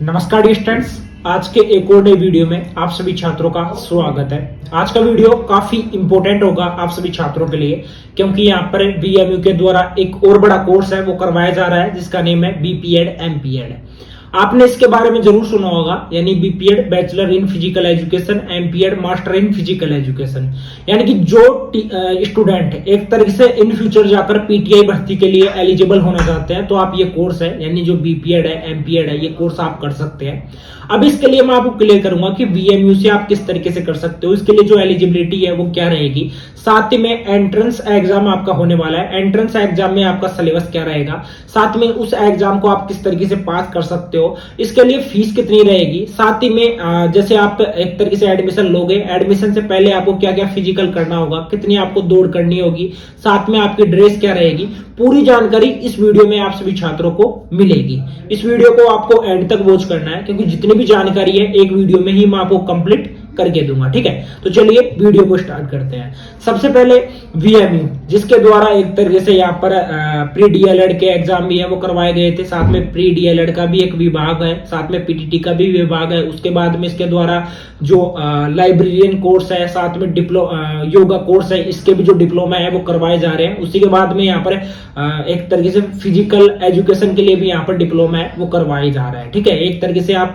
नमस्कार dear students, आज के एक और नई वीडियो में आप सभी छात्रों का स्वागत है। आज का वीडियो काफी इंपॉर्टेंट होगा आप सभी छात्रों के लिए, क्योंकि यहाँ पर VMU के द्वारा एक और बड़ा कोर्स है वो करवाया जा रहा है जिसका नेम है BPEd MPEd। आपने इसके बारे में जरूर सुना होगा, यानी BPEd bachelor in physical education, MPEd master in physical education. यानी कि जो स्टूडेंट एक तरीके से इन फ्यूचर जाकर PTI भर्ती के लिए एलिजिबल होना चाहते हैं तो आप ये कोर्स है, यानी जो BPEd है MPEd है, ये कोर्स आप कर सकते हैं। अब इसके लिए मैं आपको क्लियर करूंगा कि VMU से आप किस तरीके से कर सकते हो, इसके लिए जो एलिजिबिलिटी है वो क्या रहेगी, साथ ही में एंट्रेंस एग्जाम आपका होने वाला है, एंट्रेंस एग्जाम में आपका सिलेबस क्या रहेगा, साथ में उस एग्जाम को आप किस तरीके से पास कर सकते हो, इसके लिए फीस कितनी रहेगी, साथ ही में जैसे आप एक तरीके से एडमिशन लोगे, एडमिशन से पहले आपको क्या क्या फिजिकल करना होगा, कितनी आपको दौड़ करनी होगी, साथ में आपकी ड्रेस क्या रहेगी, पूरी जानकारी इस वीडियो में आप सभी छात्रों को मिलेगी। इस वीडियो को आपको एंड तक वॉच करना है, क्योंकि जितनी भी जानकारी है एक वीडियो में ही मैं आपको कंप्लीट करके दूंगा। ठीक है, तो चलिए वीडियो को स्टार्ट करते हैं। सबसे पहले VMU, जिसके द्वारा एक तरीके से यहाँ पर प्री DLED के एग्जाम भी है वो करवाए गए थे, साथ में प्री DLED का भी एक विभाग है, साथ में PTT का भी विभाग है। उसके बाद में इसके द्वारा जो लाइब्रेरियन कोर्स है, साथ में योगा कोर्स है, इसके भी जो डिप्लोमा है वो करवाए जा रहे हैं। उसी के बाद में यहाँ पर एक तरीके से फिजिकल एजुकेशन के लिए भी यहाँ पर डिप्लोमा है वो करवाए जा रहा है। ठीक है, एक तरीके से आप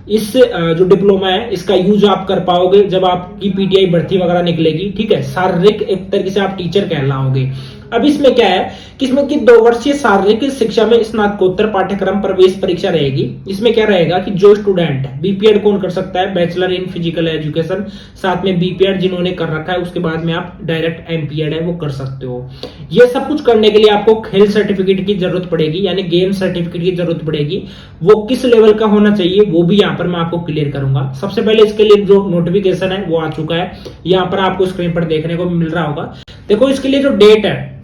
इस जो डिप्लोमा है इसका यूज आप कर पाओगे जब आपकी PTI भर्ती वगैरह निकलेगी। ठीक है, शारीरिक एक तरीके से आप टीचर कहलाओगे। अब इसमें क्या है कि इसमें की 2 वर्षीय शारीरिक शिक्षा में स्नातकोत्तर पाठ्यक्रम प्रवेश परीक्षा रहेगी। इसमें क्या रहेगा कि जो स्टूडेंट BPEd कौन कर सकता है, बैचलर इन फिजिकल एजुकेशन, साथ में BPEd जिन्होंने कर रखा है, उसके बाद में आप डायरेक्ट MPEd है वो कर सकते हो। ये सब कुछ करने के लिए आपको खेल सर्टिफिकेट की जरूरत पड़ेगी, यानी गेम सर्टिफिकेट की जरूरत पड़ेगी। वो किस लेवल का होना चाहिए वो भी यहाँ पर मैं आपको क्लियर करूंगा। सबसे पहले इसके लिए जो नोटिफिकेशन है वो आ चुका है, यहाँ पर आपको स्क्रीन पर देखने को मिल रहा होगा। देखो, इसके लिए जो डेट है,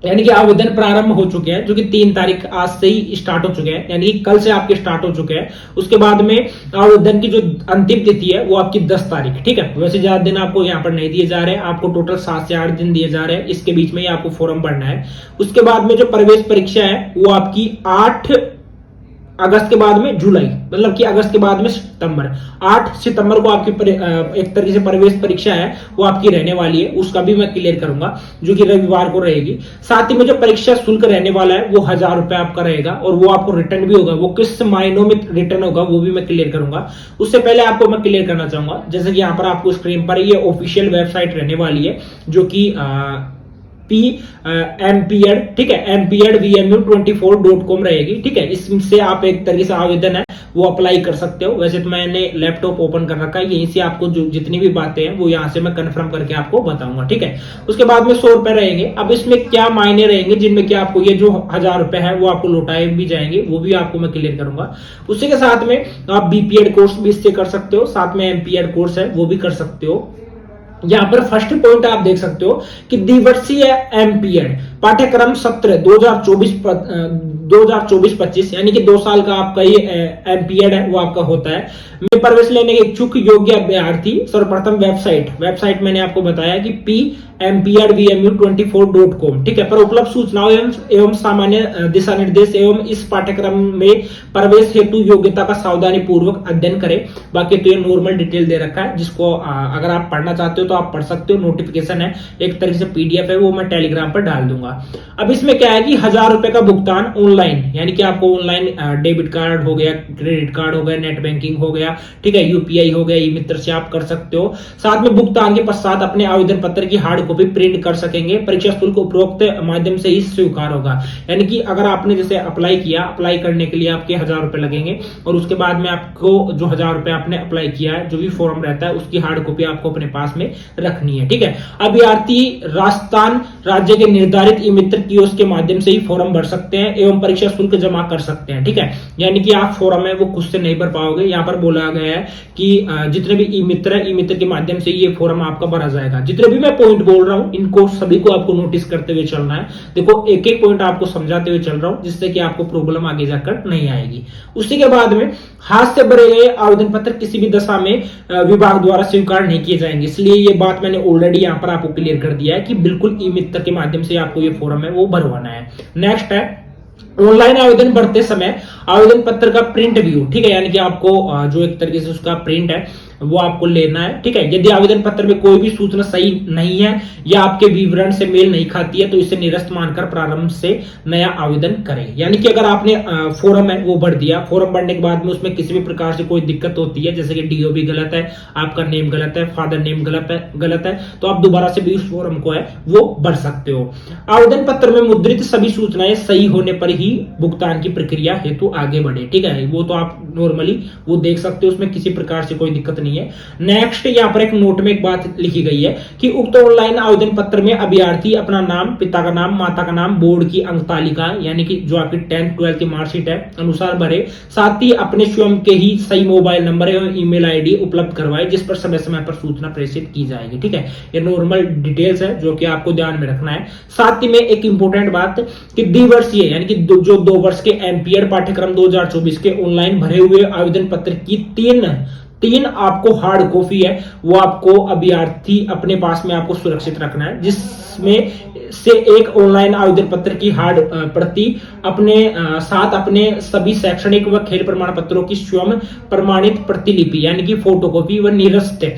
यानी कि आवेदन प्रारंभ हो चुके हैं, जो कि 3 तारीख आज से ही स्टार्ट हो चुके हैं, यानी कि कल से आपके स्टार्ट हो चुके हैं। उसके बाद में आवेदन की जो अंतिम तिथि है वो आपकी 10 तारीख। ठीक है, वैसे ज्यादा दिन आपको यहाँ पर नहीं दिए जा रहे हैं, आपको टोटल 7 से 8 दिन दिए जा रहे हैं। इसके बीच में ही आपको फॉर्म भरना है। उसके बाद में जो प्रवेश परीक्षा है वो आपकी 8 अगस्त के बाद में जुलाई, मतलब कि अगस्त के बाद में सितंबर, 8 सितंबर को आपकी एक तरीके से प्रवेश परीक्षा है वो आपकी रहने वाली है। उसका भी मैं क्लियर करूंगा, जो कि रविवार को रहेगी। साथ ही में जो परीक्षा शुल्क रहने वाला है वो 1000 रुपए आपका रहेगा, और वो आपको रिटर्न भी होगा। वो किस महीनों में रिटर्न होगा वो भी मैं क्लियर करूंगा। उससे पहले आपको मैं क्लियर करना चाहूंगा, जैसे कि यहाँ पर आपको स्क्रीन पर ये ऑफिशियल वेबसाइट रहने वाली है, जो कि MPEd, ठीक है, MPEdVMU24.com रहेगी। ठीक है, इससे आप एक तरीके से आवेदन है वो अप्लाई कर सकते हो। वैसे तो मैंने लैपटॉप ओपन कर रखा है, यहीं से आपको जो जितनी भी बातें हैं वो यहाँ से मैं कंफर्म करके आपको बताऊंगा। ठीक है, उसके बाद में 100 रुपए रहेंगे। अब इसमें क्या मायने रहेंगे जिनमें क्या आपको ये जो 1000 रुपए है वो आपको लौटाए भी जाएंगे, वो भी आपको मैं क्लियर करूंगा। उसी के साथ में आप BPEd कोर्स भी इससे कर सकते हो, साथ में MPEd कोर्स है वो भी कर सकते हो। यहाँ पर फर्स्ट पॉइंट आप देख सकते हो कि द्विवर्षीय MPEd पाठ्यक्रम सत्र 2024-25, यानी कि 2 साल का आपका ये MPEd है वो आपका होता है। में प्रवेश लेने के इच्छुक योग्य अभ्यर्थी सर्वप्रथम वेबसाइट मैंने आपको बताया कि PMPEdVMU24.com, ठीक है, पर उपलब्ध सूचनाओं एवं सामान्य दिशा निर्देश एवं इस पाठ्यक्रम में प्रवेश हेतु योग्यता का सावधानी पूर्वक अध्ययन करें। बाकी तो ये नॉर्मल डिटेल दे रखा है, जिसको अगर आप पढ़ना चाहते हो तो आप पढ़ सकते हो। नोटिफिकेशन है, एक तरीके से PDF है, वो मैं टेलीग्राम पर डाल दूंगा। अब इसमें क्या है कि 1000 रुपए का भुगतान ऑनलाइन, यानी कि आपको ऑनलाइन डेबिट कार्ड हो गया, क्रेडिट कार्ड हो गया, नेट बैंकिंग हो गया, ठीक है, UPI हो गया, ई-मित्र से आप कर सकते हो। साथ में भुगतान के पश्चात अपने आवेदन पत्र की हार्ड कॉपी प्रिंट कर सकेंगे। परीक्षा शुल्क उपरोक्त माध्यम से ही स्वीकार होगा, यानी कि अगर आपने जैसे अप्लाई किया, अप्लाई करने के लिए आपके 1000 रुपए लगेंगे, और उसके बाद में आपको जो 1000 रुपए आपने अप्लाई किया है, जो भी फॉर्म रहता है उसकी हार्ड कॉपी आपको अपने पास में रखनी है। ठीक है, अभ्यर्थी राजस्थान राज्य के निर्धारित ई-मित्र कियोस्क के माध्यम से ही फॉर्म भर सकते हैं एवं परीक्षा शुल्क जमा कर सकते हैं। ठीक है, यानी कि आप फॉर्म है वो खुद से नहीं भर पाओगे। यहाँ पर बोला गया है कि जितने भी ई-मित्र है, ई-मित्र के माध्यम से ये फॉर्म आपका भरा जाएगा। जितने भी मैं पॉइंट बोल रहा हूँ इनको सभी को आपको नोटिस करते हुए चलना है। देखो, एक एक पॉइंट आपको समझाते हुए चल रहा हूँ, जिससे कि आपको प्रॉब्लम आगे जाकर नहीं आएगी। उसी के बाद में हाथ से भरे गए आवेदन पत्र किसी भी दशा में विभाग द्वारा स्वीकार नहीं किए जाएंगे। इसलिए ये बात मैंने ऑलरेडी यहाँ पर आपको क्लियर कर दिया है कि बिल्कुल ई-मित्र के माध्यम से आपको ये फॉर्म है वो भरवाना है। नेक्स्ट है ऑनलाइन आवेदन भरते समय आवेदन पत्र का प्रिंट व्यू, ठीक है, यानी कि आपको जो एक तरीके से उसका प्रिंट है वो आपको लेना है, ठीक है। यदि आवेदन पत्र में कोई भी सूचना सही नहीं है या आपके विवरण से मेल नहीं खाती है तो इसे निरस्त मानकर प्रारंभ से नया आवेदन करें। यानी कि अगर आपने फॉर्म है वो भर दिया, फॉर्म भरने के बाद में उसमें किसी भी प्रकार से कोई दिक्कत होती है, जैसे कि डीओबी गलत है, आपका नेम गलत है, फादर नेम गलत है, तो आप दोबारा से भी उस फॉर्म को है वो भर सकते हो। आवेदन पत्र में मुद्रित सभी सूचनाएं सही होने पर ही भुगतान की प्रक्रिया हेतु आगे बढ़े, ठीक है। वो तो आप नॉर्मली वो देख सकते हो, उसमें किसी प्रकार से कोई दिक्कत नहीं है। नेक्स्ट यहाँ पर एक नोट में एक बात लिखी गई है कि उक्त ऑनलाइन आवेदन पत्र में अभ्यर्थी अपना नाम, पिता का नाम, माता का नाम, बोर्ड की अंक तालिका यानी कि जो आपकी 10th 12th की मार्कशीट है अनुसार भरे, साथ ही अपने स्वयं के ही सही मोबाइल नंबर एवं ईमेल आईडी उपलब्ध करवाए जिस पर समय समय पर सूचना प्रेषित की जाएगी, ठीक है। ये नॉर्मल डिटेल्स है जो कि आपको ध्यान में रखना है। साथ ही में एक इंपॉर्टेंट बात कि द्विवर्षीय यानी कि जो 2 वर्ष के एमपीएड पाठ्यक्रम 2024 के ऑनलाइन भरे हुए आवेदन पत्र की तीन आपको हार्ड कॉपी है वो आपको अभ्यर्थी अपने पास में आपको सुरक्षित रखना है, जिसमें से एक ऑनलाइन आवेदन पत्र की हार्ड प्रति अपने साथ अपने सभी शैक्षणिक व खेल प्रमाण पत्रों की स्वयं प्रमाणित प्रतिलिपि यानी कि फोटोकॉपी व निरस्त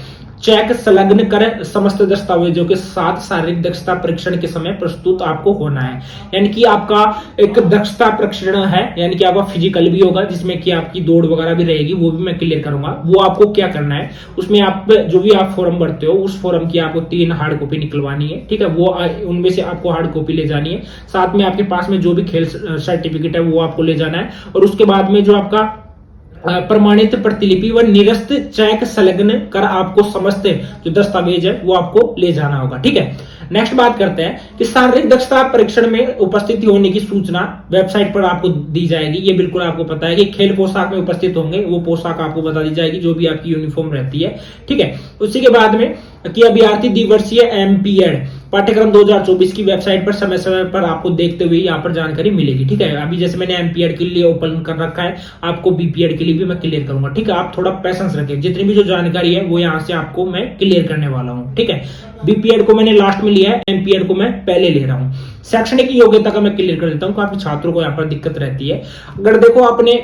चेक संलग्न कर समस्त दस्तावेजों के साथ शारीरिक दक्षता परीक्षण के समय प्रस्तुत आपको होना है। यानी कि आपका एक दक्षता परीक्षण है, यानी कि आपका फिजिकल भी होगा जिसमें कि आपकी दौड़ वगैरह भी रहेगी, वो भी मैं क्लियर करूंगा। वो आपको क्या करना है, उसमें आप जो भी आप फॉर्म भरते हो उस फॉर्म की आपको 3 हार्ड कॉपी निकलवानी है, ठीक है। वो उनमें से आपको हार्ड कॉपी ले जानी है, साथ में आपके पास में जो भी खेल सर्टिफिकेट है वो आपको ले जाना है, और उसके बाद में जो आपका प्रमाणित प्रतिलिपि व निरस्त चेक संलग्न कर आपको समस्त जो दस्तावेज है वो आपको ले जाना होगा, ठीक है। नेक्स्ट बात करते हैं कि शारीरिक दक्षता परीक्षण में उपस्थिति होने की सूचना वेबसाइट पर आपको दी जाएगी। ये बिल्कुल आपको पता है कि खेल पोशाक में उपस्थित होंगे, वो पोशाक आपको बता दी जाएगी जो भी आपकी यूनिफॉर्म रहती है, ठीक है। उसी के बाद में कि अभ्यर्थी द्विवर्षीय एमपीएड पाठ्यक्रम 2024 की वेबसाइट पर समय समय पर आपको देखते हुए यहाँ पर जानकारी मिलेगी, ठीक है। अभी जैसे मैंने एमपीएड के लिए ओपन कर रखा है, आपको बीपीएड के लिए भी मैं क्लियर करूंगा, ठीक है। आप थोड़ा पेशेंस रखें, जितनी भी जो जानकारी है वो यहाँ से आपको मैं क्लियर करने वाला हूँ, ठीक है। बीपीएड को मैंने लास्ट में लिया है, एमपीएड को मैं पहले ले रहा हूँ। शैक्षणिक योग्यता का मैं क्लियर कर देता हूँ, काफी छात्रों को यहाँ पर दिक्कत रहती है। अगर देखो आपने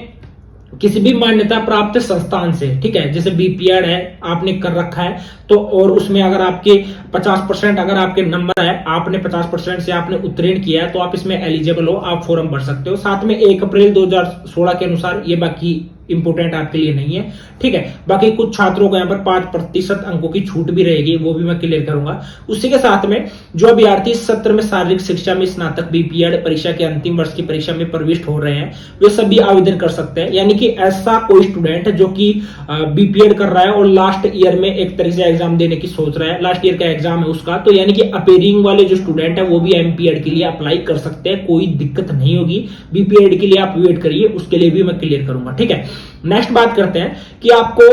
किसी भी मान्यता प्राप्त संस्थान से, ठीक है, जैसे बीपीएड है आपने कर रखा है तो, और उसमें अगर आपके 50% अगर आपके नंबर है, आपने 50% से आपने उत्तीर्ण किया है तो आप इसमें एलिजिबल हो, आप फॉर्म भर सकते हो। साथ में 1 अप्रैल 2016 के अनुसार, ये बाकी इंपोर्टेंट आपके लिए नहीं है, ठीक है। बाकी कुछ छात्रों को यहाँ पर 5% अंकों की छूट भी रहेगी, वो भी मैं क्लियर करूंगा। उसी के साथ में जो अभ्यर्थी इस सत्र में शारीरिक शिक्षा में स्नातक बीपीएड परीक्षा के अंतिम वर्ष की परीक्षा में प्रविष्ट हो रहे हैं वे सभी आवेदन कर सकते हैं। यानी कि ऐसा कोई स्टूडेंट जो कि बीपीएड कर रहा है और लास्ट ईयर में एक तरह से एग्जाम देने की सोच रहा है, लास्ट ईयर का एग्जाम है उसका, तो यानी कि अपेयरिंग वाले जो स्टूडेंट है वो भी एमपीएड के लिए अप्लाई कर सकते हैं, कोई दिक्कत नहीं होगी। बीपीएड के लिए आप वेट करिए, उसके लिए भी मैं क्लियर करूंगा, ठीक है। नेक्स्ट बात करते हैं कि आपको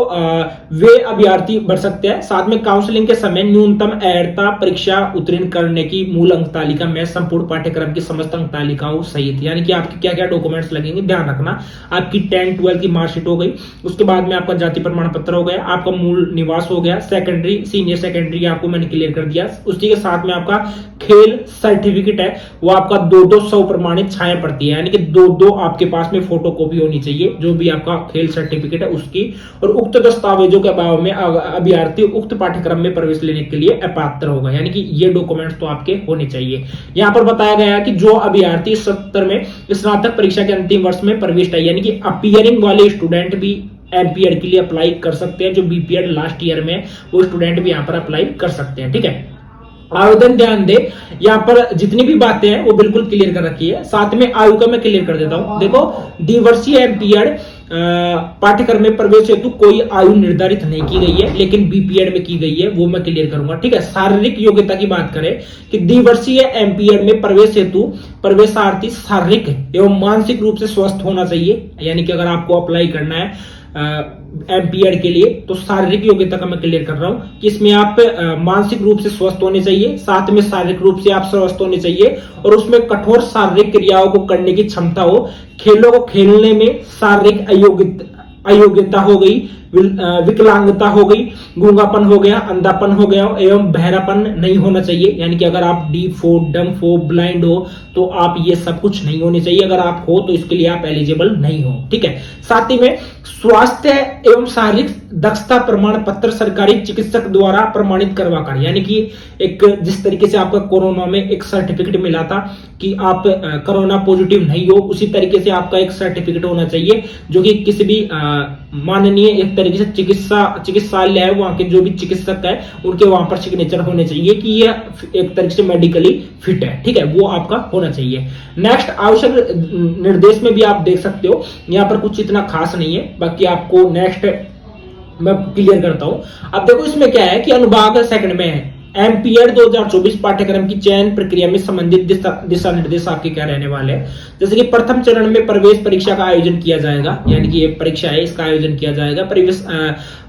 वे अभ्यर्थी भर सकते हैं। साथ में काउंसलिंग के समय न्यूनतम अर्हता परीक्षा उत्तीर्ण करने की मूल अंक तालिका में संपूर्ण पाठ्यक्रम की समस्त अंक तालिकाओं सहित, यानी कि आपके क्या क्या डॉक्यूमेंट्स लगेंगे ध्यान रखना। आपकी 10th 12th की मार्कशीट हो गई, उसके बाद में आपका जाति प्रमाण पत्र हो गया, आपका मूल निवास हो गया, सेकेंडरी सीनियर सेकेंडरी आपको मैंने क्लियर कर दिया। उसी के साथ में आपका खेल सर्टिफिकेट है वो आपका 2-2 प्रमाणित छाया पड़ती है, यानी कि 2-2 आपके पास में फोटो कॉपी होनी चाहिए जो भी आपका खेल सर्टिफिकेट है उसकी। और उक्त दस्तावेजों के अभाव में अभ्यर्थी उक्त पाठ्यक्रम में प्रवेश लेने के लिए अपात्र होगा, यानी कि ये डॉक्यूमेंट्स तो आपके होने चाहिए। यहाँ पर बताया गया है कि जो अभ्यर्थी सत्र में स्नातक परीक्षा के अंतिम वर्ष में प्रविष्ट है, यानी कि अपीयरिंग वाले स्टूडेंट भी एमपीएड के लिए अप्लाई कर सकते हैं। जो बीपीएड लास्ट ईयर में वो स्टूडेंट भी यहाँ पर अप्लाई कर सकते हैं, ठीक है। आवेदन ध्यान दे, यहाँ पर जितनी भी बातें हैं वो बिल्कुल क्लियर कर रखी है। साथ में आयु का मैं क्लियर कर देता हूं। देखो द्विवर्षीय एमपीएड पाठ्यक्रम में प्रवेश हेतु कोई आयु निर्धारित नहीं की गई है, लेकिन बीपीएड में की गई है, वो मैं क्लियर करूंगा, ठीक है। शारीरिक योग्यता की बात करें कि द्विवर्षीय एमपीएड में प्रवेश हेतु प्रवेशार्थी शारीरिक एवं मानसिक रूप से स्वस्थ होना चाहिए। यानी कि अगर आपको अप्लाई करना है एमपीएड के लिए तो शारीरिक योग्यता का मैं क्लियर कर रहा हूं कि इसमें आप मानसिक रूप से स्वस्थ होने चाहिए, साथ में शारीरिक रूप से आप स्वस्थ होने चाहिए, और उसमें कठोर शारीरिक क्रियाओं को करने की क्षमता हो। खेलों को खेलने में शारीरिक अयोग्यता हो गई, विकलांगता हो गई, गूंगापन हो गया, अंधापन हो गया एवं बहरापन नहीं होना चाहिए। यानी कि अगर आप डीफ हो, डम्फ हो, ब्लाइंड हो तो आप ये सब कुछ नहीं होने चाहिए। अगर आप हो तो इसके लिए आप एलिजिबल नहीं हो। ठीक है, साथ ही में स्वास्थ्य एवं शारीरिक दक्षता प्रमाण पत्र सरकारी चिकित्सक द्वारा प्रमाणित करवाकर, यानी कि एक जिस तरीके से आपका कोरोना में एक सर्टिफिकेट मिला था कि आप कोरोना पॉजिटिव नहीं हो, उसी तरीके से आपका एक सर्टिफिकेट होना चाहिए जो कि किसी भी माननीय एक तरीके से चिकित्सालय है, वहां के जो भी चिकित्सक है उनके वहां पर सिग्नेचर होने चाहिए कि ये एक तरीके से मेडिकली फिट है। ठीक है, वो आपका होना चाहिए। नेक्स्ट आवश्यक निर्देश में भी आप देख सकते हो, यहाँ पर कुछ इतना खास नहीं है, बाकी आपको नेक्स्ट मैं क्लियर करता हूं। अब देखो इसमें क्या है कि अनुभाग सेकंड में है एमपीएड 2024 पाठ्यक्रम की चयन प्रक्रिया में संबंधित दिशा निर्देश आपके क्या रहने वाले हैं। जैसे कि प्रथम चरण में प्रवेश परीक्षा का आयोजन किया जाएगा, यानी कि ये परीक्षा है इसका आयोजन किया जाएगा।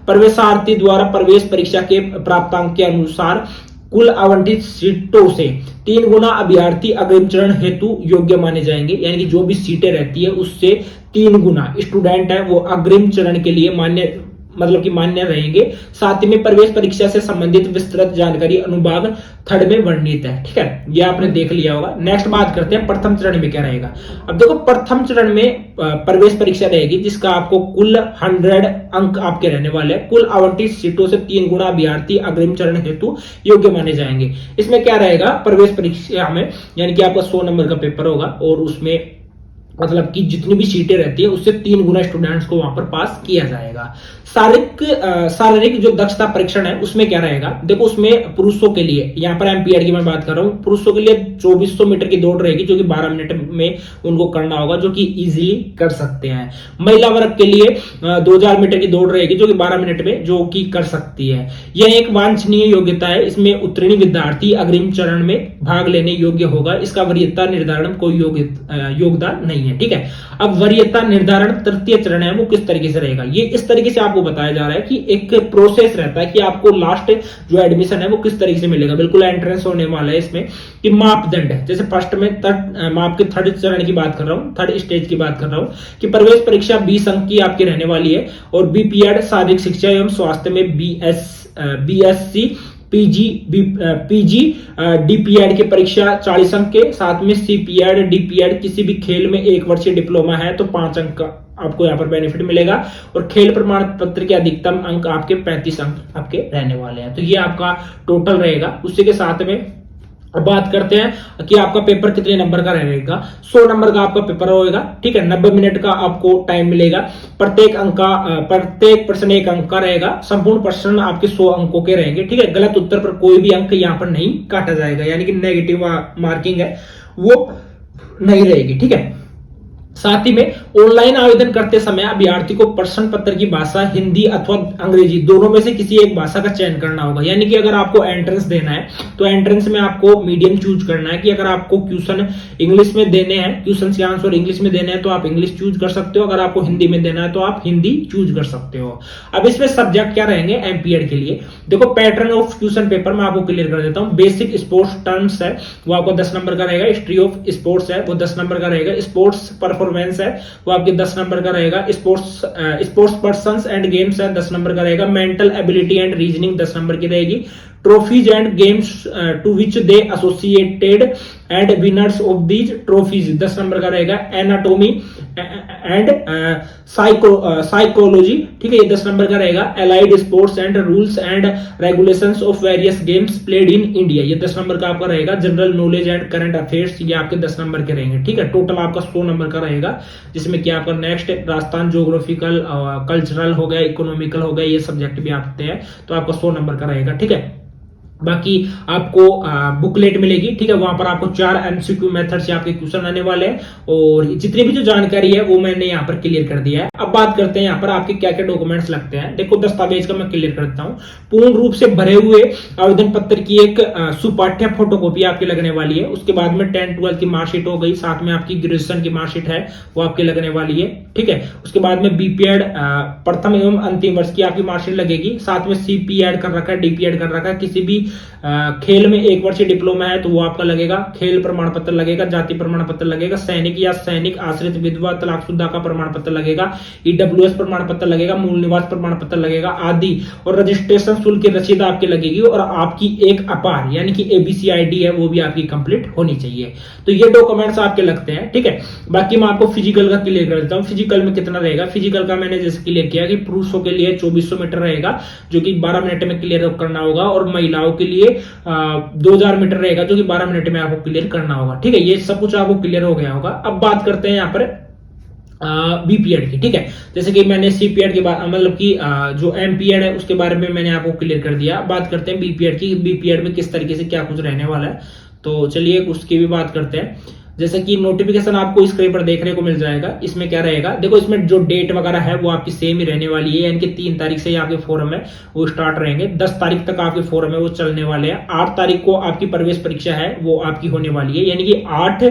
प्रवेशार्थी द्वारा प्रवेश परीक्षा के प्राप्तांक के अनुसार कुल आवंटित सीटों से 3 गुना अभ्यर्थी अग्रिम चरण हेतु योग्य माने जाएंगे। यानी कि जो भी सीटें रहती है उससे 3 गुना स्टूडेंट है वो अग्रिम चरण के लिए मान्य मान्य रहेंगे। साथ ही में प्रवेश परीक्षा से संबंधित विस्तृत जानकारी अनुभाग 3 में वर्णित है। ठीक है, ये आपने देख लिया होगा। नेक्स्ट बात करते हैं प्रथम चरण में क्या रहेगा। अब देखो प्रथम चरण में प्रवेश परीक्षा रहेगी जिसका आपको कुल 100 अंक आपके रहने वाले हैं। कुल आवंटित सीटों से 3 गुना अभ्यर्थी अग्रिम चरण हेतु योग्य माने जाएंगे। इसमें क्या रहेगा प्रवेश परीक्षा में, यानी कि आपका 100 नंबर का पेपर होगा और उसमें कि जितनी भी सीटें रहती है उससे 3 गुना स्टूडेंट्स को वहां पर पास किया जाएगा। शारीरिक जो दक्षता परीक्षण है उसमें क्या रहेगा, देखो उसमें पुरुषों के लिए, यहाँ पर एमपीएड की मैं बात कर रहा हूँ, पुरुषों के लिए 2400 मीटर की दौड़ रहेगी जो कि 12 मिनट में उनको करना होगा, जो कि इजीली कर सकते हैं। महिला वर्ग के लिए 2000 मीटर की दौड़ रहेगी जो कि 12 मिनट में जो कि कर सकती है। यह एक वांछनीय योग्यता है, इसमें उत्तीर्ण विद्यार्थी अग्रिम चरण में भाग लेने योग्य होगा। इसका वरीयता निर्धारण कोई योगदान नहीं है। ठीक है, अब वरीयता निर्धारण तृतीय चरण है वो किस तरीके से रहेगा, ये इस तरीके से आपको बताया जा रहा है कि एक प्रोसेस रहता है कि आपको लास्ट जो एडमिशन है वो किस तरीके से मिलेगा। बिल्कुल एंट्रेंस होने वाला है इसमें कि मापदंड है। जैसे फर्स्ट में मैं आपके 3rd चरण की बात कर रहा हूँ, 3rd स्टेज की बात कर रहा हूँ कि प्रवेश परीक्षा 20 अंक की आपकी रहने वाली है और बीपीएड शारीरिक शिक्षा एवं स्वास्थ्य में बीएससी पीजी डीपीएड की परीक्षा 40 अंक के, साथ में सीपीएड डीपीएड किसी भी खेल में 1 वर्षीय डिप्लोमा है तो 5 अंक का आपको यहाँ पर बेनिफिट मिलेगा और खेल प्रमाण पत्र के अधिकतम अंक आपके 35 अंक आपके रहने वाले हैं। तो ये आपका टोटल रहेगा। उसी के साथ में अब बात करते हैं कि आपका पेपर कितने नंबर का रहेगा। 100 नंबर का आपका पेपर होगा। ठीक है, 90 मिनट का आपको टाइम मिलेगा। प्रत्येक प्रश्न 1 अंक का रहेगा। संपूर्ण प्रश्न आपके 100 अंकों के रहेंगे। ठीक है, गलत उत्तर पर कोई भी अंक यहाँ पर नहीं काटा जाएगा, यानी कि नेगेटिव मार्किंग है वो नहीं रहेगी। ठीक है, साथ ही में ऑनलाइन आवेदन करते समय अभ्यर्थी को प्रश्न पत्र की भाषा हिंदी अथवा अंग्रेजी दोनों में से किसी एक भाषा का चयन करना होगा। यानी कि अगर आपको एंट्रेंस देना है तो एंट्रेंस में आपको मीडियम चूज करना है कि अगर आपको क्वेश्चन इंग्लिश में देने हैं, क्वेश्चन के आंसर इंग्लिश में देने हैं तो आप इंग्लिश चूज कर सकते हो, अगर आपको हिंदी में देना है तो आप हिंदी चूज कर सकते हो। अब इसमें सब्जेक्ट क्या रहेंगे एमपीएड के लिए, देखो पैटर्न ऑफ क्वेश्चन पेपर मैं आपको क्लियर कर देता हूँ। बेसिक स्पोर्ट्स टर्म्स है वो आपको 10 नंबर का रहेगा। हिस्ट्री ऑफ स्पोर्ट्स है वो 10 नंबर का रहेगा। स्पोर्ट्स परफॉर्मेंस है वो आपके 10 नंबर का रहेगा। स्पोर्ट्स पर्संस एंड गेम्स है 10 नंबर का रहेगा। Mental ability and reasoning 10 number की रहेगी। Trophies and games to which they associated and winners of these trophies 10 number का रहेगा। एनाटॉमी एंड साइकोलॉजी, ठीक है, ये 10 नंबर का रहेगा। Allied sports and rules and regulations of various games played in India, ये 10 नंबर का आपका रहेगा। General knowledge and current affairs, ये आपके 10 नंबर के रहेंगे। ठीक है, टोटल आपका 100 नंबर का रहेगा, जिसमें कि आपका नेक्स्ट राजस्थान ज्योग्राफिकल, कल्चरल हो गया, इकोनॉमिकल हो गया, ये सब्जेक्ट भी आते हैं तो आपका 100 नंबर का रहेगा। ठीक है, बाकी आपको बुकलेट मिलेगी। ठीक है, वहां पर आपको 4 एमसीक्यू मेथड से आपके क्वेश्चन आने वाले हैं और जितनी भी जो जानकारी है वो मैंने यहाँ पर क्लियर कर दिया है। अब बात करते हैं यहाँ पर आपके क्या क्या डॉक्यूमेंट्स लगते हैं। देखो दस्तावेज का मैं क्लियर करता हूँ। पूर्ण रूप से भरे हुए आवेदन पत्र की एक सुपाठ्य फोटोकॉपी आपकी लगने वाली है। उसके बाद में 10th 12th की मार्कशीट हो गई, साथ में आपकी ग्रेजुएशन की मार्कशीट है वो आपकी लगने वाली है। ठीक है, उसके बाद में बीपीएड प्रथम एवं अंतिम वर्ष की आपकी मार्कशीट लगेगी। साथ में सीपीएड कर रखा है, डीपीएड कर रखा है, किसी भी खेल में 1 वर्षीय डिप्लोमा है तो वो आपका लगेगा, खेल प्रमाण पत्र लगेगा, जाति प्रमाण पत्र लगेगा, सैनिक या सैनिक आश्रित विधवा तलाकशुदा का प्रमाण पत्र लगेगा, ईडब्ल्यूएस प्रमाण पत्र लगेगा, मूल निवास प्रमाण पत्र लगेगा आदि, और रजिस्ट्रेशन शुल्क की रसीद आपकी लगेगी, और आपकी एक अपार यानी कि ABCID है वो भी आपकी कंप्लीट होनी चाहिए। तो ये डॉक्यूमेंट्स आपके लगते हैं, ठीक है। बाकी मैं आपको फिजिकल का क्लियर कर देता हूँ। फिजिकल में कितना रहेगा, फिजिकल का मैंने जैसे क्लियर किया कि पुरुषों के लिए 2400 मीटर रहेगा जो कि 12 मिनट में क्लियर करना होगा, और महिलाओं के लिए 2000 मीटर रहेगा जो कि 12 मिनट में आपको क्लियर करना होगा, ठीक है। ये सब कुछ आपको क्लियर हो गया होगा। अब बात करते हैं यहाँ पर बीपीएड की, ठीक है। जैसे कि मैंने सीपीएड के बाद मतलब कि जो एमपीएड है उसके बारे में मैंने आपको क्लियर कर दिया। बात करते हैं बीपीएड की, बीपीएड में किस तरीके से क्या कुछ रहने वाला है, तो चलिए उसकी भी बात करते हैं। जैसे कि नोटिफिकेशन आपको स्क्रीन पर देखने को मिल जाएगा। इसमें क्या रहेगा, देखो इसमें जो डेट वगैरह है वो आपकी सेम ही रहने वाली है, यानी कि 3 तारीख से आपके फोरम है वो स्टार्ट रहेंगे, 10 तारीख तक आपके फोरम है वो चलने वाले हैं, 8 तारीख को आपकी प्रवेश परीक्षा है वो आपकी होने वाली है, यानी कि 8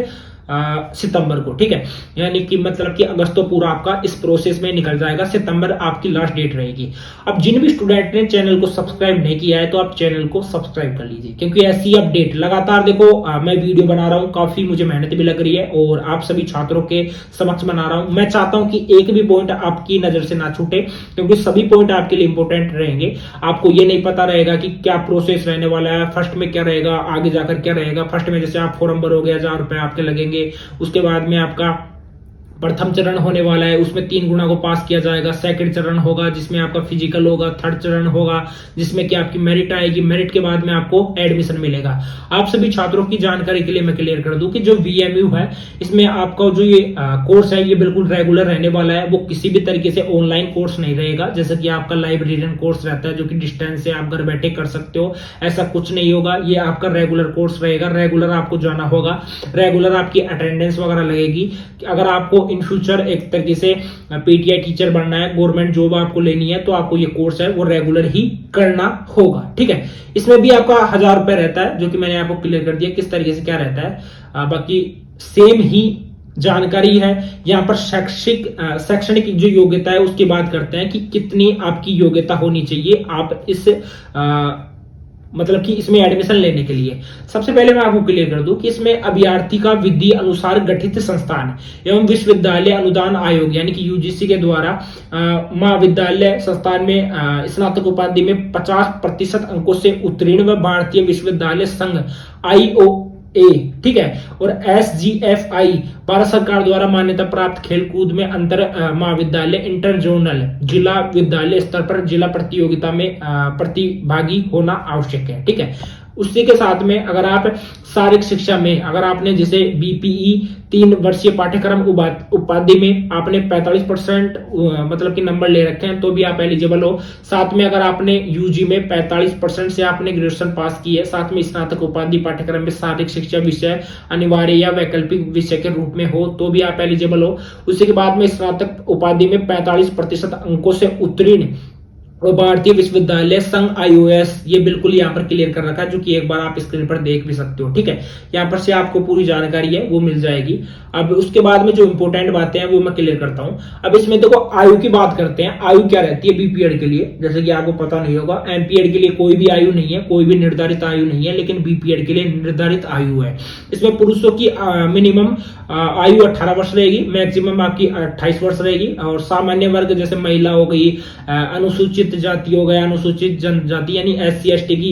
सितंबर को, ठीक है। यानी कि मतलब कि अगस्त तो पूरा आपका इस प्रोसेस में निकल जाएगा, सितंबर आपकी लास्ट डेट रहेगी। अब जिन भी स्टूडेंट ने चैनल को सब्सक्राइब नहीं किया है तो आप चैनल को सब्सक्राइब कर लीजिए, क्योंकि ऐसी अपडेट लगातार देखो मैं वीडियो बना रहा हूं, काफी मुझे मेहनत भी लग रही है और आप सभी छात्रों के समक्ष बना रहा हूं। मैं चाहता हूं कि एक भी पॉइंट आपकी नजर से ना छूटे, क्योंकि सभी पॉइंट आपके लिए इंपॉर्टेंट रहेंगे। आपको ये नहीं पता रहेगा कि क्या प्रोसेस रहने वाला है, फर्स्ट में क्या रहेगा, आगे जाकर क्या रहेगा। फर्स्ट में जैसे आप फॉर्म भरोगे 1000 रुपए आपके लगेंगे, उसके बाद में आपका प्रथम चरण होने वाला है, उसमें 3 गुना को पास किया जाएगा। सेकंड चरण होगा जिसमें आपका फिजिकल होगा। थर्ड चरण होगा जिसमें कि आपकी मेरिट आएगी, मेरिट के बाद में आपको एडमिशन मिलेगा। आप सभी छात्रों की जानकारी के लिए मैं क्लियर कर दूं कि जो VMU है इसमें आपका जो ये कोर्स है ये बिल्कुल रेगुलर रहने वाला है, वो किसी भी तरीके से ऑनलाइन कोर्स नहीं रहेगा। जैसे कि आपका लाइब्रेरियन कोर्स रहता है जो कि डिस्टेंस से आप घर बैठे कर सकते हो, ऐसा कुछ नहीं होगा। ये आपका रेगुलर कोर्स रहेगा, रेगुलर आपको जाना होगा, रेगुलर आपकी अटेंडेंस वगैरह लगेगी। अगर आपको इन फ्यूचर एक तरीके से पीटीआई टीचर बनना है, गवर्नमेंट जॉब आपको लेनी है, तो आपको ये कोर्स है वो रेगुलर ही करना होगा, ठीक है। इसमें भी आपका 1000 रुपए रहता है जो कि मैंने आपको क्लियर कर दिया किस तरीके से क्या रहता है। बाकी सेम ही जानकारी है। यहाँ पर शैक्षणिक जो योग्यता है उसकी बात करते हैं कि कितनी आपकी योग्यता होनी चाहिए आप इस मतलब कि इसमें एडमिशन लेने के लिए। सबसे पहले मैं आपको क्लियर कर दूं कि इसमें अभ्यर्थी का विधि अनुसार गठित संस्थान एवं विश्वविद्यालय अनुदान आयोग यानी कि UGC के द्वारा महाविद्यालय संस्थान में स्नातक उपाधि में 50% अंकों से उत्तीर्ण व भारतीय विश्वविद्यालय संघ IOA, ठीक है, और SGFI भारत सरकार द्वारा मान्यता प्राप्त खेलकूद में अंतर महाविद्यालय इंटर जोनल जिला विद्यालय स्तर पर जिला प्रतियोगिता में प्रतिभागी होना आवश्यक है, ठीक है। उसी के साथ में अगर आप शारीरिक शिक्षा में अगर आपने जैसे BPE 3 वर्षीय पाठ्यक्रम उपाधि में आपने 45% मतलब कि नंबर ले रखे हैं तो भी आप एलिजिबल हो। साथ में अगर आपने UG में 45% से आपने ग्रेजुएशन पास की है, साथ में स्नातक उपाधि पाठ्यक्रम में शारीरिक शिक्षा विषय अनिवार्य या वैकल्पिक विषय के रूप में हो तो भी आप एलिजिबल हो। उसी के बाद में स्नातक उपाधि में 45% अंकों से उत्तीर्ण और भारतीय विश्वविद्यालय संघ IOS, ये बिल्कुल यहाँ पर क्लियर कर रखा है जो कि एक बार आप स्क्रीन पर देख भी सकते हो, ठीक है। यहाँ पर से आपको पूरी जानकारी है वो मिल जाएगी। अब उसके बाद में जो इंपॉर्टेंट बातें हैं वो मैं क्लियर करता हूँ। अब इसमें देखो आयु की बात करते हैं। आयु क्या रहती है बीपीएड के लिए, जैसे कि आपको पता नहीं होगा, एमपीएड के लिए कोई भी आयु नहीं है, कोई भी निर्धारित आयु नहीं है, लेकिन बीपीएड के लिए निर्धारित आयु है। इसमें पुरुषों की मिनिमम आयु 18 वर्ष रहेगी, मैक्सिमम आपकी 28 वर्ष रहेगी, और सामान्य वर्ग जैसे महिला हो गई, अनुसूचित जाति हो गया, अनुसूचित जनजाति यानी SC ST की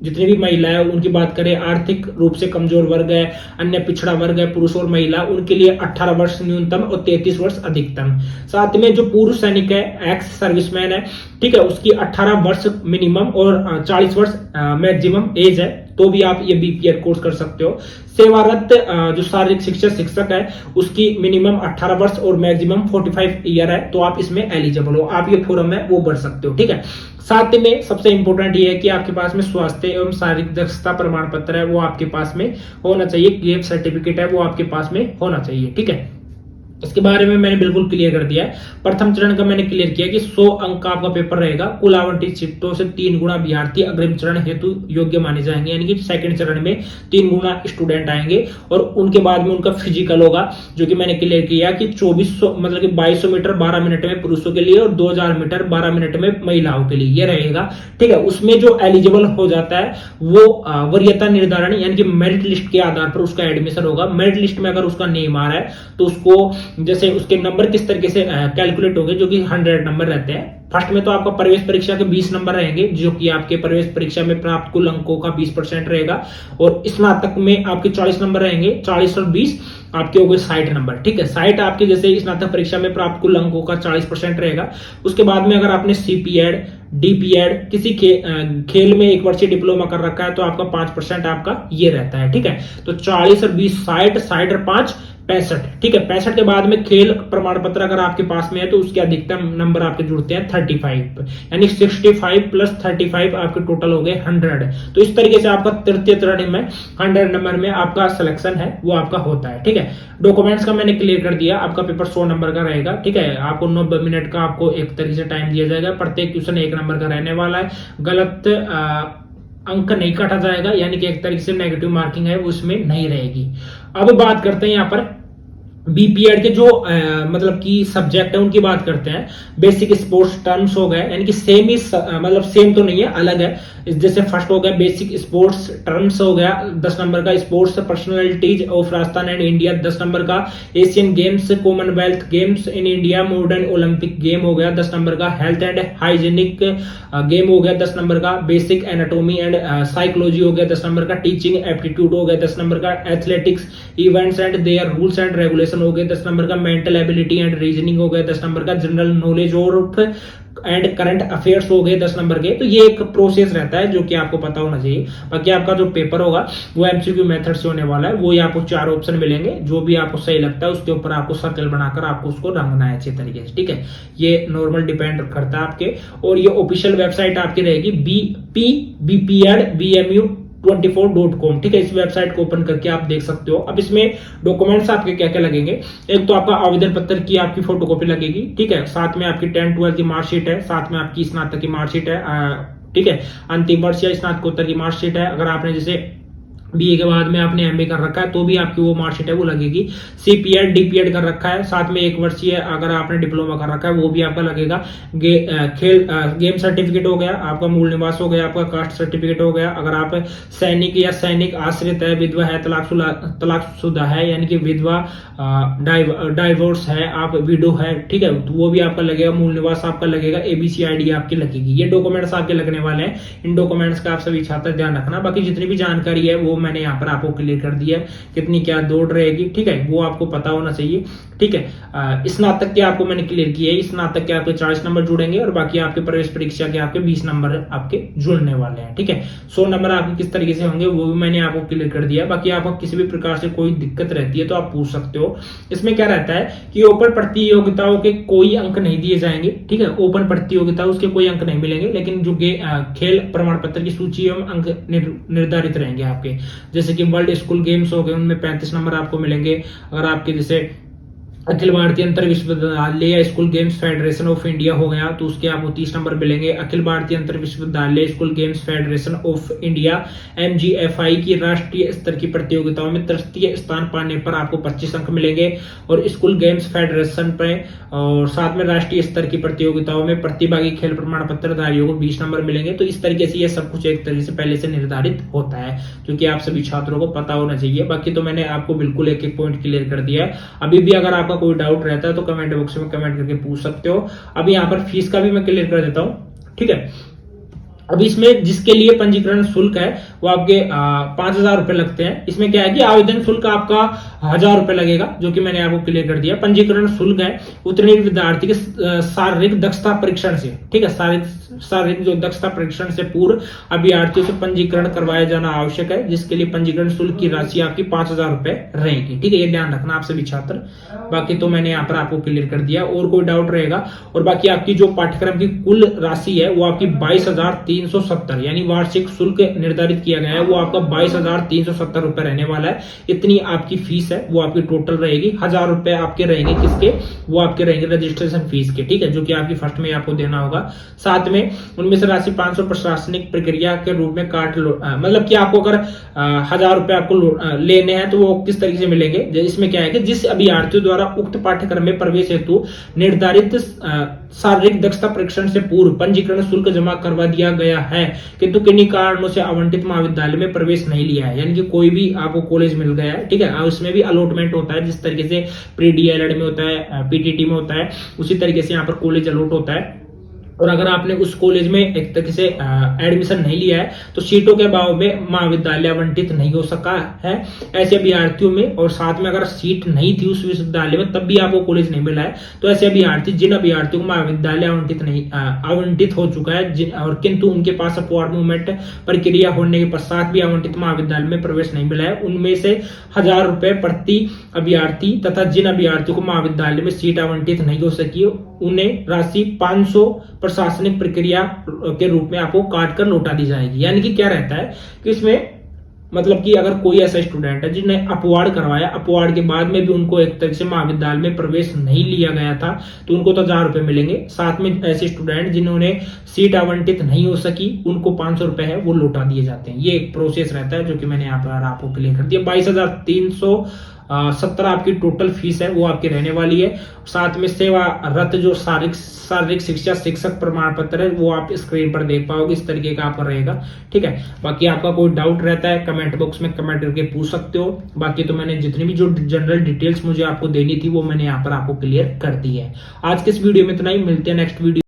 जितनी भी महिला है उनकी बात करें, आर्थिक रूप से कमजोर वर्ग है, अन्य पिछड़ा वर्ग है, पुरुष और महिला, उनके लिए 18 वर्ष न्यूनतम और 33 वर्ष अधिकतम। साथ में जो पूर्व सैनिक है, एक्स सर्विसमैन है, ठीक है, उसकी 18 वर्ष मिनिमम और 40 वर्ष मैक्सिमम एज है, तो भी आप ये बीपीएड कोर्स कर सकते हो। सेवारत जो शारीरिक शिक्षा शिक्षक है उसकी मिनिमम 18 वर्ष और मैक्सिमम 45 ईयर है, तो आप इसमें एलिजिबल हो, आप ये फॉर्म है वो भर सकते हो, ठीक है। साथ में सबसे इंपॉर्टेंट ये है कि आपके पास में स्वास्थ्य एवं शारीरिक दक्षता प्रमाण पत्र है वो आपके पास में होना चाहिए, गैप सर्टिफिकेट है वो आपके पास में होना चाहिए, ठीक है। इसके बारे में मैंने बिल्कुल क्लियर कर दिया है। प्रथम चरण का मैंने क्लियर किया कि 100 अंक का आपका पेपर रहेगा। कुल आवंटित सीटों से 3 गुना अभ्यर्थी अग्रिम चरण हेतु योग्य माने जाएंगे, यानी कि सेकंड चरण में 3 गुना स्टूडेंट आएंगे और उनके बाद में उनका फिजिकल होगा, जो कि मैंने क्लियर किया कि 2400 मतलब कि 2200 मीटर 12 मिनट में पुरुषों के लिए और 2000 मीटर 12 मिनट में महिलाओं के लिए ये रहेगा। ठीक है, उसमें जो एलिजिबल हो जाता है वो वरीयता निर्धारण यानी कि मेरिट लिस्ट के आधार पर उसका एडमिशन होगा। मेरिट लिस्ट में अगर उसका नेम आ रहा है तो उसको जैसे उसके नंबर किस तरीके से कैलकुलेट होंगे, जो कि 100 नंबर रहते हैं। फर्स्ट में तो आपका प्रवेश परीक्षा के 20 नंबर रहेंगे, जो कि आपके प्रवेश परीक्षा में प्राप्त कुल अंकों का 20% रहेगा, और स्नातक में आपके 40 नंबर रहेंगे। 40 और 20 आपके हो गए 60 नंबर। ठीक है, 60 आपके जैसे स्नातक परीक्षा में प्राप्त कुल अंकों का 40% रहेगा। उसके बाद में अगर आपने सीपीएड डीपीएड किसी खेल में 1 वर्षीय डिप्लोमा कर रखा है तो आपका 5% आपका ये रहता है। ठीक है, तो 40 और 20 60, 60 और 5 65। ठीक है, 65 के बाद में खेल प्रमाण पत्र अगर आपके पास में है तो उसके अधिकतम नंबर आपके जुड़ते हैं 35, यानी 65 प्लस 35 आपके टोटल हो गए 100। तो इस तरीके से आपका तृतीय चरण में 100 नंबर में आपका सिलेक्शन है वो आपका होता है। ठीक है, डॉक्यूमेंट्स का मैंने क्लियर कर दिया। आपका पेपर 100 नंबर का रहेगा। ठीक है, आपको 90 मिनट का आपको एक तरीके से टाइम दिया जाएगा। प्रत्येक क्वेश्चन 1 नंबर का रहने वाला है। गलत अंक नहीं काटा जाएगा, यानी कि एक तरीके से नेगेटिव मार्किंग है वो उसमें नहीं रहेगी। अब बात करते हैं यहाँ पर बीपीएड के जो मतलब कि सब्जेक्ट है उनकी बात करते हैं। बेसिक स्पोर्ट्स टर्म्स हो गए, यानी कि सेम ही मतलब सेम तो नहीं है, अलग है। जैसे फर्स्ट हो गया बेसिक स्पोर्ट्स टर्म्स हो गया 10 नंबर का। Sports personalities of Rajasthan and India 10 number का। Asian games Commonwealth games in India modern Olympic game हो गया 10 नंबर का। हेल्थ एंड हाइजीनिक गेम हो गया 10 नंबर का। बेसिक एनाटॉमी एंड साइकोलॉजी हो गया 10 नंबर का। टीचिंग एप्टीट्यूड हो गया 10 नंबर का। Athletics events and their rules and regulation हो गए 10 नंबर का। मेंटल एबिलिटी एंड रीजनिंग हो गया 10 नंबर का। General knowledge of and current affairs हो गए 10 नंबर के। तो ये एक प्रोसेस रहता है जो कि आपको पता होना चाहिए। बाकी आपका जो पेपर होगा वो एमसीक्यू मेथड से होने वाला है। वो ही आपको 4 ऑप्शन मिलेंगे, जो भी आपको सही लगता है उसके ऊपर आपको सर्कल बनाकर आपको उसको रंगना है अच्छे तरीके से। ठीक है, ये नॉर्मल डिपेंड करता है आपके। और ये ऑफिशियल वेबसाइट आपकी रहेगी bpbpedbmu24.com। ठीक है, इस वेबसाइट को ओपन करके आप देख सकते हो। अब इसमें डॉक्यूमेंट्स आपके क्या क्या लगेंगे। एक तो आपका आवेदन पत्र की आपकी फोटोकॉपी लगेगी। ठीक है, साथ में आपकी 10th 12th की मार्कशीट है, साथ में आपकी स्नातक की मार्कशीट है। ठीक है, अंतिम वर्ष या स्नातकोत्तर की मार्कशीट है। अगर आपने जैसे बीए के बाद में आपने एमए कर रखा है तो भी आपकी वो मार्कशीट है वो लगेगी। सीपीएड डीपीएड कर रखा है, साथ में 1 वर्षीय अगर आपने डिप्लोमा कर रखा है वो भी आपका लगेगा। गेम सर्टिफिकेट हो गया, आपका मूल निवास हो गया, आपका कास्ट सर्टिफिकेट हो गया। अगर आप सैनिक या सैनिक आश्रित है, विधवा है, तलाकशुदा है यानी कि विधवा, डाइवोर्स है, आप विडो है, ठीक है, तो वो भी आपका लगेगा। मूल निवास आपका लगेगा। एबीसी आईडी आपकी लगेगी। ये डॉक्यूमेंट्स आपके लगने वाले हैं। इन डॉक्यूमेंट्स का आप सभी छात्र ध्यान रखना। बाकी जितनी भी जानकारी है वो मैंने यहाँ पर आपको क्लियर कर दिया है। कितनी क्या दौड़ रहेगी, ठीक है, वो आपको पता होना चाहिए। ठीक है, स्नातक के आपको मैंने क्लियर किया है। स्नातक के आपके 40 नंबर जुड़ेंगे और बाकी आपके प्रवेश परीक्षा के आपके 20 नंबर आपके जुड़ने वाले हैं। ठीक है, 100 नंबर आपके किस तरीके से होंगे वो भी मैंने आपको क्लियर कर दिया। बाकी आपको किसी भी प्रकार से कोई दिक्कत रहती है तो आप पूछ सकते हो। इसमें क्या रहता है कि ओपन प्रतियोगिताओं के कोई अंक नहीं दिए जाएंगे। ठीक है, ओपन प्रतियोगिता उसके कोई अंक नहीं मिलेंगे, लेकिन जो खेल प्रमाण पत्र की सूची एवं अंक निर्धारित रहेंगे आपके। जैसे कि वर्ल्ड स्कूल गेम्स हो गए, उनमें 35 नंबर आपको मिलेंगे। अगर आपके जैसे अखिल भारतीय अंतर विश्वविद्यालय school games federation of India हो गया तो उसके आपको 30 नंबर मिलेंगे। अखिल भारतीय अंतर विश्वविद्यालय school games federation of India MGFI की राष्ट्रीय स्तर की प्रतियोगिताओं में तृतीय स्थान पाने पर आपको 25 अंक मिलेंगे। और स्कूल गेम्स फेडरेशन पे और साथ में राष्ट्रीय स्तर की प्रतियोगिताओं में प्रतिभागी खेल प्रमाण पत्रधारियों को 20 नंबर मिलेंगे। तो इस तरीके से ये सब कुछ एक तरीके से पहले से निर्धारित होता है, क्योंकि आप सभी छात्रों को पता होना चाहिए। बाकी तो मैंने आपको बिल्कुल एक एक पॉइंट क्लियर कर दिया है। अभी भी अगर आपका कोई डाउट रहता है तो कमेंट बॉक्स में कमेंट करके पूछ सकते हो। अब यहाँ पर फीस का भी मैं क्लियर कर देता हूँ। ठीक है, अब इसमें जिसके लिए पंजीकरण शुल्क है वो आपके 5,000 रुपए लगते हैं। इसमें क्या है कि आवेदन शुल्क आपका 1,000 रुपए लगेगा, जो कि मैंने आपको क्लियर कर दिया। पंजीकरण शुल्क है उत्तीर्ण विद्यार्थी के शारीरिक दक्षता परीक्षण से। ठीक है, शारीरिक जो दक्षता परीक्षण से पूर्व अभ्यर्थियों से पंजीकरण करवाया जाना आवश्यक है, जिसके लिए पंजीकरण शुल्क की राशि आपकी 5,000 रुपए रहेगी। ठीक है, ये ध्यान रखना आप सभी छात्र। बाकी तो मैंने यहाँ पर आपको क्लियर कर दिया। और कोई डाउट रहेगा और बाकी आपकी जो पाठ्यक्रम की कुल राशि है वो आपकी 22,300 22,370 यानी वार्षिक शुल्क निर्धारित किया गया है वो आपका 22,370 रुपए रहने वाला है। इतनी आपकी फीस है वो आपकी टोटल रहेगी। 1,000 रुपए आपके रहेंगे किसके, वो आपके रहेंगे रजिस्ट्रेशन फीस के, ठीक है, जो कि आपकी फर्स्ट में आपको देना होगा। साथ में उनमें से राशि 500 प्रशासनिक प्रक्रिया के रूप में काट लो, मतलब कि आपको अगर 1,000 रुपए आपको लेने हैं तो वो किस तरीके से मिलेंगे। इसमें क्या है कि जिस अभ्यर्थियों द्वारा उक्त पाठ्यक्रम में प्रवेश हेतु निर्धारित शारीरिक दक्षता परीक्षण से पूर्व पंजीकरण शुल्क जमा करवा दिया गया है किंतु किन्हीं कारणों से आवंटित महाविद्यालय में प्रवेश नहीं लिया है, यानी कि कोई भी आपको कॉलेज मिल गया है, ठीक है, उसमें भी अलॉटमेंट होता है जिस तरीके से प्री डीएलएड में होता है, पीटीटी में होता है, उसी तरीके से यहाँ पर कॉलेज अलॉट होता है। और अगर आपने उस कॉलेज में एक तरीके से एडमिशन नहीं लिया है तो सीटों के अभाव में महाविद्यालय आवंटित नहीं हो सका है ऐसे अभ्यर्थियों में। और साथ में अगर सीट नहीं थी उस विश्वविद्यालय में तब भी आपको कॉलेज नहीं मिला है तो ऐसे अभ्यर्थी, जिन अभ्यर्थियों को महाविद्यालय आवंटित हो चुका है और किंतु उनके पास अपवार्ड मूवमेंट प्रक्रिया होने के पश्चात भी आवंटित महाविद्यालय में प्रवेश नहीं मिला है, उनमें से 1,000 रुपए प्रति अभ्यर्थी तथा जिन अभ्यर्थियों को महाविद्यालय में सीट आवंटित नहीं हो सकी उन्हें राशि 500 प्रशासनिक प्रक्रिया के रूप में आपको काट कर लौटा दी जाएगी। यानी कि क्या रहता है कि इसमें मतलब कि अगर कोई ऐसा स्टूडेंट है जिसने अपवार्ड करवाया, अपवार्ड के बाद में भी उनको एक तरह से महाविद्यालय में प्रवेश नहीं लिया गया था तो उनको तो 1,000 रुपए मिलेंगे। साथ में ऐसे स्टूडेंट जिन्होंने सीट आवंटित नहीं हो सकी उनको 500 रुपए है वो लौटा दिए जाते हैं। ये एक प्रोसेस रहता है जो कि मैंने यहाँ पर आपको क्लियर कर दिया। 22,370 आपकी टोटल फीस है वो आपकी रहने वाली है। साथ में सेवारत जो शारीरिक शिक्षा शिक्षक प्रमाण पत्र है वो आप स्क्रीन पर देख पाओगे, इस तरीके का आपका रहेगा, ठीक है। बाकी आपका कोई डाउट रहता है कमेंट बॉक्स में कमेंट करके पूछ सकते हो। बाकी तो मैंने जितनी भी जो जनरल डिटेल्स मुझे आपको देनी थी वो मैंने यहाँ पर आपको क्लियर कर दी है। आज के इस वीडियो में इतना ही, मिलते हैं नेक्स्ट वीडियो।